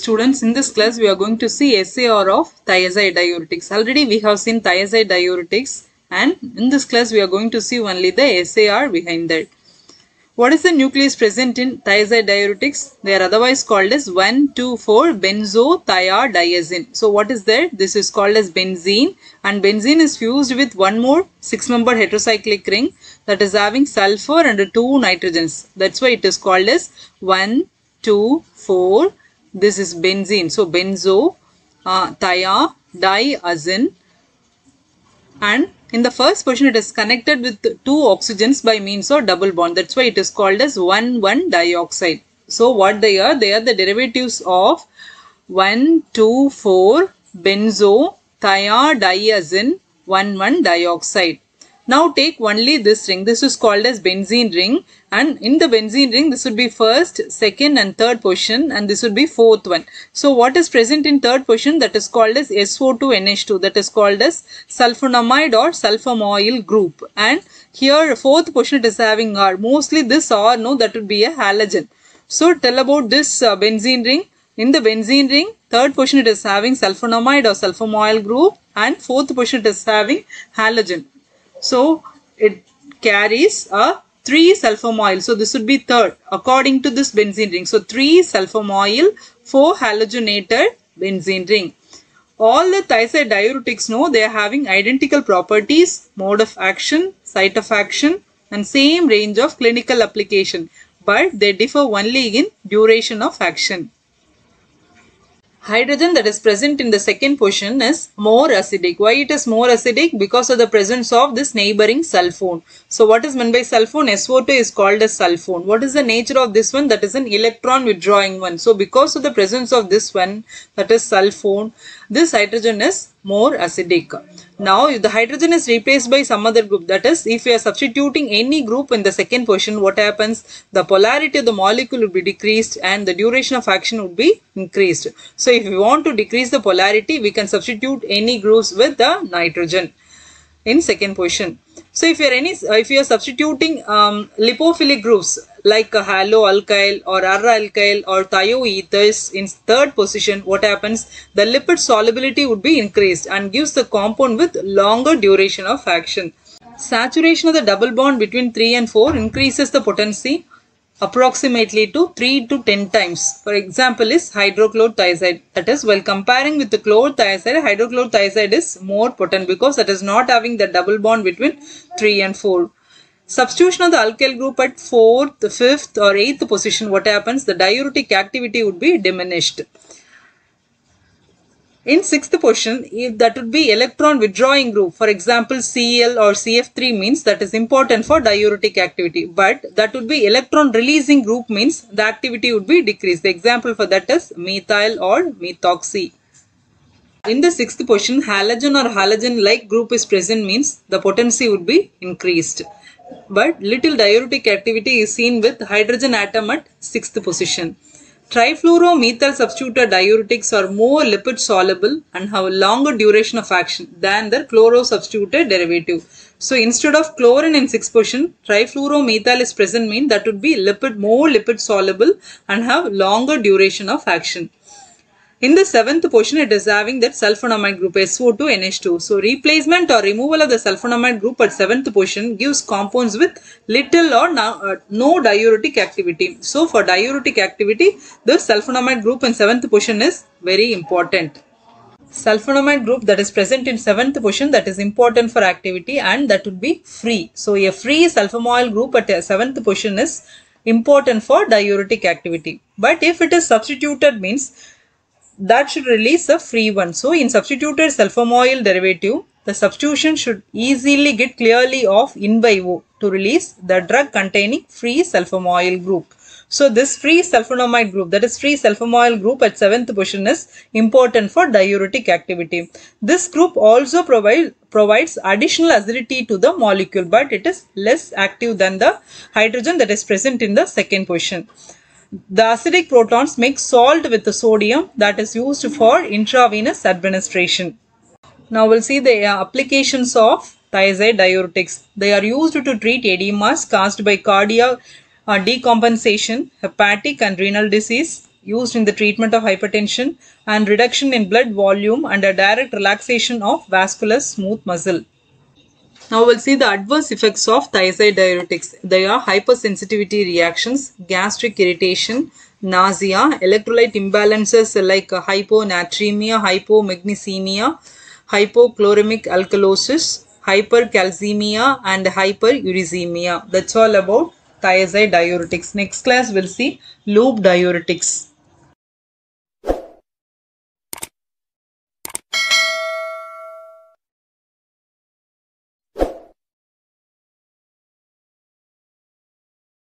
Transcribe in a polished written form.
Students, in this class we are going to see SAR of thiazide diuretics. Already we have seen thiazide diuretics, and in this class we are going to see only the SAR behind that. What is the nucleus present in thiazide diuretics? They are otherwise called as 1,2,4-benzothiazine. So what is that? This is called as benzene, and benzene is fused with one more 6-membered heterocyclic ring that is having sulfur and 2 nitrogens. That's why it is called as 1,2,4. This is benzene. So benzothiazine, and in the first position it is connected with 2 oxygens by means of double bond. That's why it is called as 1,1 dioxide. So what they are the derivatives of 1,2,4 benzothiazine 1,1 dioxide. Now take only this ring. This is called as benzene ring, and in the benzene ring this would be first, second and third position, and this would be fourth one. So what is present in third position? That is called as SO2NH2. That is called as sulfonamide or sulfomoyl group. And here fourth position it is having R. Mostly this R, no, that would be a halogen. So tell about this benzene ring. In the benzene ring, third position it is having sulfonamide or sulfomoyl group, and fourth position it is having halogen. So it carries a 3 sulfomoyl. So this would be third according to this benzene ring. So 3 sulfomoyl, 4 halogenated benzene ring. All the thiazide diuretics know they are having identical properties, mode of action, site of action, and same range of clinical application, but they differ only in duration of action. Hydrogen that is present in the second position is more acidic. Why it is more acidic? Because of the presence of this neighboring sulfone. So what is meant by sulfone? SO2 is called as sulfone. What is the nature of this one? That is an electron withdrawing one. So because of the presence of this one, that is sulfone, this hydrogen is more acidic. Now if the hydrogen is replaced by some other group, that is if we are substituting any group in the second position, what happens? The polarity of the molecule will be decreased and the duration of action would be increased. So if we want to decrease the polarity, we can substitute any groups with the nitrogen in second position. So if you are substituting lipophilic groups like a haloalkyl or ara-alkyl or thioethers in third position, what happens? The lipid solubility would be increased and gives the compound with longer duration of action. Saturation of the double bond between 3 and 4 increases the potency approximately to 3 to 10 times. For example is hydrochlorothiazide. That is, while comparing with the chlorothiazide, hydrochlorothiazide is more potent because that is not having the double bond between 3 and 4. Substitution of the alkyl group at 4th, 5th or 8th position, what happens? The diuretic activity would be diminished. In 6th position, that would be electron withdrawing group. For example, Cl or CF3 means that is important for diuretic activity. But that would be electron releasing group means the activity would be decreased. The example for that is methyl or methoxy. In the 6th position, halogen or halogen-like group is present means the potency would be increased. But little diuretic activity is seen with hydrogen atom at 6th position. Trifluoromethyl substituted diuretics are more lipid soluble and have a longer duration of action than the chloro substituted derivative. So instead of chlorine in 6th position, trifluoromethyl is present mean that would be more lipid soluble and have longer duration of action. In the 7th position, it is having that sulfonamide group SO2NH2. So replacement or removal of the sulfonamide group at 7th position gives compounds with little or no diuretic activity. So for diuretic activity, the sulfonamide group in 7th position is very important. Sulfonamide group that is present in 7th position, that is important for activity, and that would be free. So a free sulfomoyl group at 7th position is important for diuretic activity. But if it is substituted means that should release a free one. So in substituted sulfomoyl derivative, the substitution should easily get clearly off in vivo to release the drug containing free sulfomoyl group. So this free sulfonamide group, that is free sulfomoyl group at 7th position, is important for diuretic activity. This group also provides additional acidity to the molecule, but it is less active than the hydrogen that is present in the second position. The acidic protons make salt with the sodium that is used for intravenous administration. Now we'll see the applications of thiazide diuretics. They are used to treat edemas caused by cardiac decompensation, hepatic and renal disease, used in the treatment of hypertension, and reduction in blood volume and a direct relaxation of vascular smooth muscle. Now we'll see the adverse effects of thiazide diuretics. They are hypersensitivity reactions, gastric irritation, nausea, electrolyte imbalances like hyponatremia, hypomagnesemia, hypochloremic alkalosis, hypercalcemia and hyperuricemia. That's all about thiazide diuretics. Next class we'll see loop diuretics.